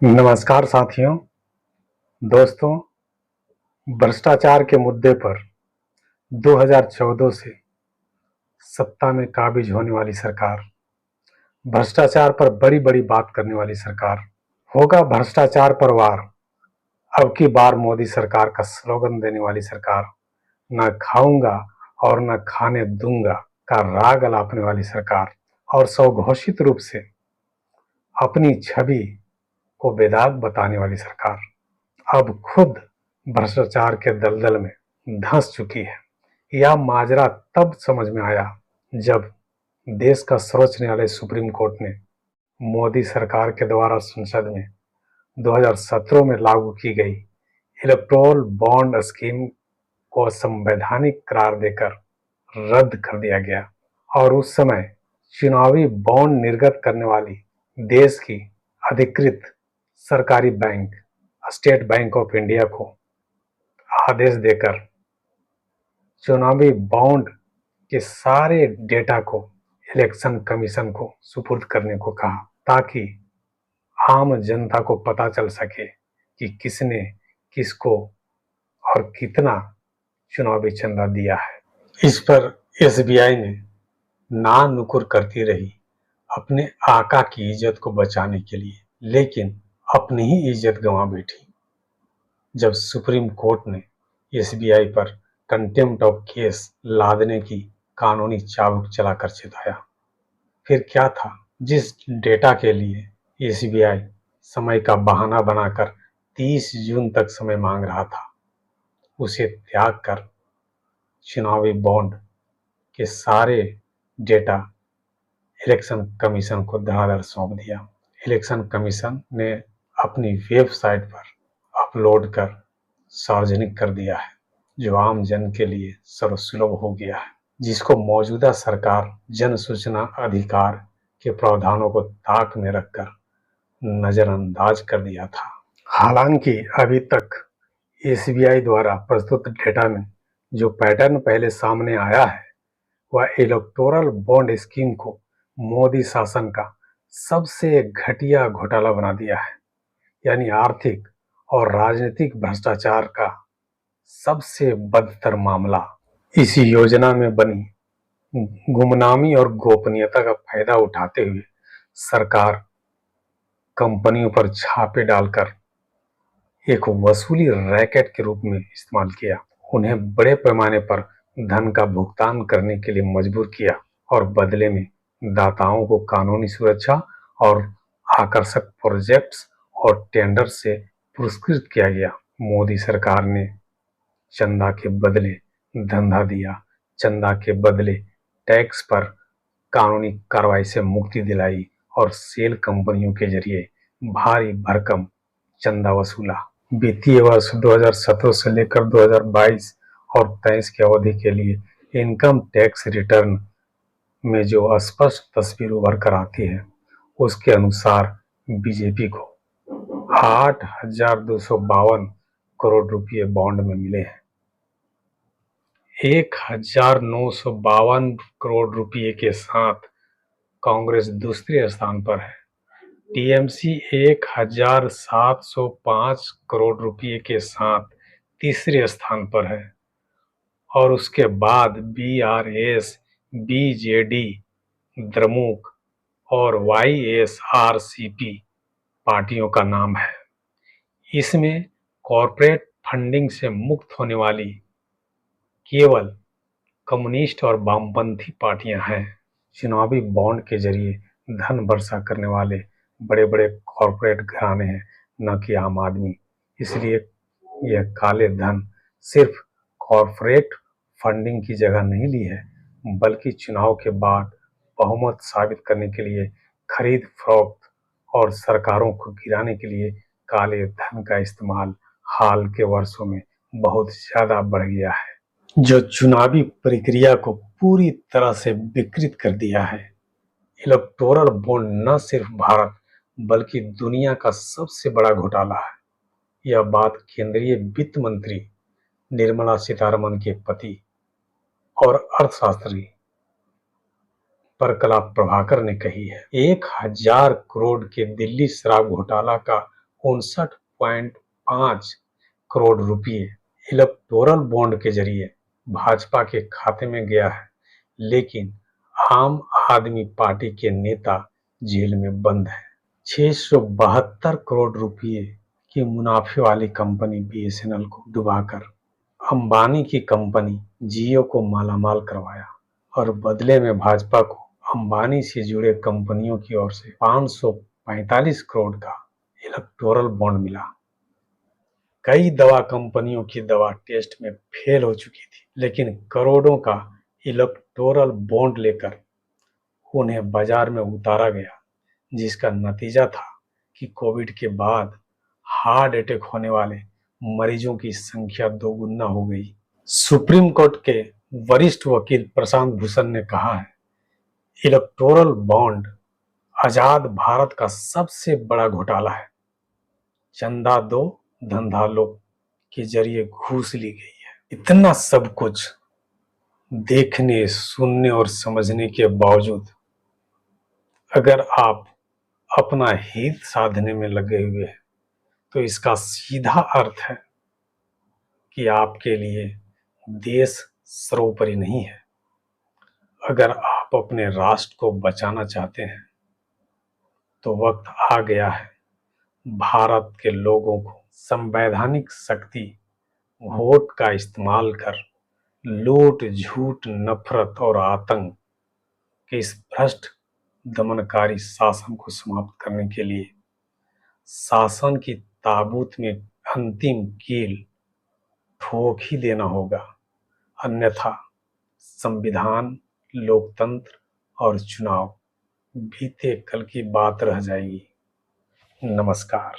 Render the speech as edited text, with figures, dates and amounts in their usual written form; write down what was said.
नमस्कार साथियों, दोस्तों। भ्रष्टाचार के मुद्दे पर 2014 से सत्ता में काबिज होने वाली सरकार, भ्रष्टाचार पर बड़ी बड़ी बात करने वाली सरकार, होगा भ्रष्टाचार पर वार, अब की बार मोदी सरकार का स्लोगन देने वाली सरकार, न खाऊंगा और न खाने दूंगा का राग अलापने वाली सरकार और स्वघोषित रूप से अपनी छवि को बेदाग बताने वाली सरकार अब खुद भ्रष्टाचार के दलदल में धंस चुकी है। यह माजरा तब समझ में आया जब देश का सर्वोच्च न्यायालय सुप्रीम कोर्ट ने मोदी सरकार के द्वारा संसद में 2017 में लागू की गई इलेक्टोरल बॉन्ड स्कीम को संवैधानिक करार देकर रद्द कर दिया गया और उस समय चुनावी बॉन्ड निर्गत करने वाली देश की अधिकृत सरकारी bank state bank of India को आदेश देकर चुनावी बॉन्ड के सारे डेटा को इलेक्शन कमीशन को सुपुर्द करने को कहा, ताकि आम जनता को पता चल सके कि किसने किसको और कितना चुनावी चंदा दिया है। इस पर एसबीआई ने ना नुकुर करती रही अपने आका की इज्जत को बचाने के लिए, लेकिन अपनी ही इज्जत गंवा बैठी जब सुप्रीम कोर्ट ने एसबीआई पर कंटेम्प्ट ऑफ केस लादने की कानूनी चाबुक चलाकर चेताया। फिर क्या था, जिस डेटा के लिए एसबीआई समय का बहाना बनाकर 30 जून तक समय मांग रहा था, उसे त्याग कर चुनावी बॉन्ड के सारे डेटा इलेक्शन कमीशन को धड़ाधड़ सौंप दिया। इलेक्शन कमीशन ने अपनी वेबसाइट पर अपलोड कर सार्वजनिक कर दिया है, जो आम जन के लिए सर्वसुलभ हो गया है, जिसको मौजूदा सरकार जन सूचना अधिकार के प्रावधानों को ताक में रखकर नजरअंदाज कर दिया था। हालांकि अभी तक एसबीआई द्वारा प्रस्तुत डेटा में जो पैटर्न पहले सामने आया है, वह इलेक्टोरल बॉन्ड स्कीम को मोदी शासन का सबसे घटिया घोटाला बना दिया है, यानी आर्थिक और राजनीतिक भ्रष्टाचार का सबसे बदतर मामला। इस योजना में बनी गुमनामी और गोपनीयता का फायदा उठाते हुए सरकार कंपनियों पर छापे डालकर एक वसूली रैकेट के रूप में इस्तेमाल किया, उन्हें बड़े पैमाने पर धन का भुगतान करने के लिए मजबूर किया और बदले में दाताओं को कानूनी सुरक्षा और आकर्षक प्रोजेक्ट्स और टेंडर से पुरस्कृत किया गया। मोदी सरकार ने चंदा के बदले धंधा दिया, चंदा के बदले टैक्स पर कानूनी कार्रवाई से मुक्ति दिलाई और सेल कंपनियों के जरिए भारी भरकम चंदा वसूला। वित्तीय वर्ष 2017 से लेकर 2022 और 23 की अवधि के लिए इनकम टैक्स रिटर्न में जो स्पष्ट तस्वीर उभर कर आती है, उसके अनुसार बीजेपी को 8,252 करोड़ रुपये बॉन्ड में मिले हैं। 1,952 करोड़ रुपये के साथ कांग्रेस दूसरे स्थान पर है। टीएमसी 1,705 करोड़ रुपये के साथ तीसरे स्थान पर है और उसके बाद बीआरएस, बीजेडी, द्रमुक और वाईएसआरसीपी पार्टियों का नाम है। इसमें कॉरपोरेट फंडिंग से मुक्त होने वाली केवल कम्युनिस्ट और वामपंथी पार्टियां हैं। चुनावी बॉन्ड के जरिए धन वर्षा करने वाले बड़े बड़े कॉरपोरेट घराने हैं, न कि आम आदमी। इसलिए यह काले धन सिर्फ कॉरपोरेट फंडिंग की जगह नहीं ली है, बल्कि चुनाव के बाद बहुमत साबित करने के लिए खरीद फरोख्त और सरकारों को गिराने के लिए काले धन का इस्तेमाल हाल के वर्षों में बहुत ज्यादा बढ़ गया है, जो चुनावी प्रक्रिया को पूरी तरह से विकृत कर दिया है। इलेक्टोरल बॉन्ड न सिर्फ भारत बल्कि दुनिया का सबसे बड़ा घोटाला है। यह बात केंद्रीय वित्त मंत्री निर्मला सीतारमण के पति और अर्थशास्त्री परकला प्रभाकर ने कही है। 1,000 करोड़ के दिल्ली शराब घोटाला का 59.5 करोड़ रुपये इलेक्टोरल बॉन्ड के जरिए भाजपा के खाते में गया है, लेकिन आम आदमी पार्टी के नेता जेल में बंद है। 672 करोड़ रुपये की मुनाफे वाली कंपनी बीएसएनएल को डुबाकर अंबानी की कंपनी जियो को मालामाल करवाया और बदले में भाजपा को अंबानी से जुड़े कंपनियों की ओर से 545 करोड़ का इलेक्टोरल बॉन्ड मिला। कई दवा कंपनियों की दवा टेस्ट में फेल हो चुकी थी, लेकिन करोड़ों का इलेक्टोरल बॉन्ड लेकर उन्हें बाजार में उतारा गया, जिसका नतीजा था कि कोविड के बाद हार्ट अटैक होने वाले मरीजों की संख्या दोगुना हो गई। सुप्रीम कोर्ट के वरिष्ठ वकील प्रशांत भूषण ने कहा है, इलेक्टोरल बॉन्ड आजाद भारत का सबसे बड़ा घोटाला है। चंदा दो धंधा लो के जरिए घूस ली गई है। इतना सब कुछ देखने, सुनने और समझने के बावजूद अगर आप अपना हित साधने में लगे हुए हैं, तो इसका सीधा अर्थ है कि आपके लिए देश सर्वोपरि नहीं है। अगर आप अपने राष्ट्र को बचाना चाहते हैं, तो वक्त आ गया है भारत के लोगों को संवैधानिक शक्ति वोट का इस्तेमाल कर लूट, झूठ, नफरत और आतंक के इस भ्रष्ट दमनकारी शासन को समाप्त करने के लिए शासन की ताबूत में अंतिम कील ठोक ही देना होगा, अन्यथा संविधान, लोकतंत्र और चुनाव बीते कल की बात रह जाएगी। नमस्कार।